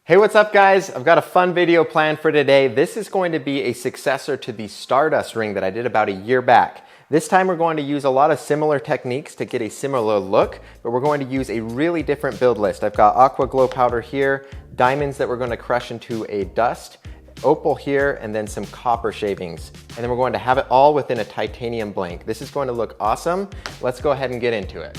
Hey, what's up guys? I've got a fun video planned for today. This is going to be a successor to the Stardust ring that I did about a year back. This time we're going to use a lot of similar techniques to get a similar look, but we're going to use a really different build list. I've got aqua glow powder here, diamonds that we're going to crush into a dust, opal here, and then some copper shavings. And then we're going to have it all within a titanium blank. This is going to look awesome. Let's go ahead and get into it.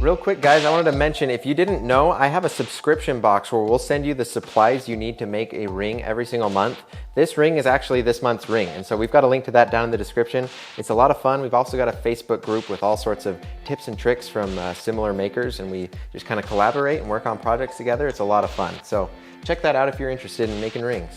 Real quick guys, I wanted to mention, if you didn't know, I have a subscription box where we'll send you the supplies you need to make a ring every single month. This ring is actually this month's ring, and so we've got a link to that down in the description. It's a lot of fun. We've also got a Facebook group with all sorts of tips and tricks from similar makers, and we just kind of collaborate and work on projects together. It's a lot of fun. So check that out if you're interested in making rings.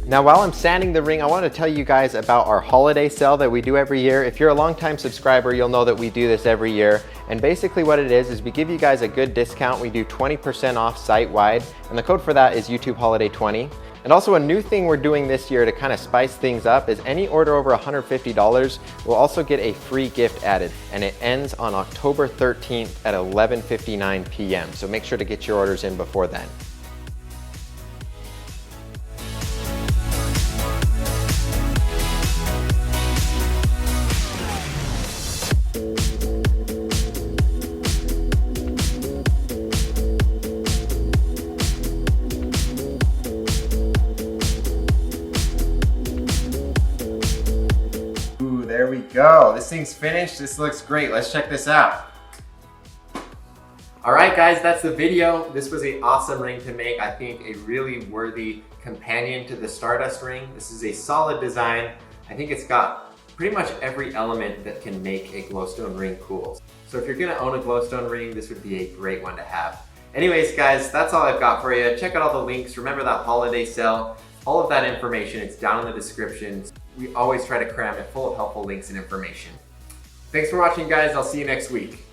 Now while I'm sanding the ring, I want to tell you guys about our holiday sale that we do every year. If you're a longtime subscriber, you'll know that we do this every year. And basically what it is we give you guys a good discount. We do 20% off site-wide, and the code for that is YouTube Holiday 20. And also a new thing we're doing this year to kind of spice things up is any order over $150 will also get a free gift added, and it ends on October 13th at 11:59 p.m. So make sure to get your orders in before then. There we go. This thing's finished. This looks great. Let's check this out. All right, guys, that's the video. This was an awesome ring to make. I think a really worthy companion to the Stardust ring. This is a solid design. I think it's got pretty much every element that can make a glowstone ring cool. So if you're gonna own a glowstone ring, this would be a great one to have. Anyways, guys, that's all I've got for you. Check out all the links. Remember that holiday sale. All of that information, it's down in the description. We always try to cram it full of helpful links and information. Thanks for watching, guys. I'll see you next week.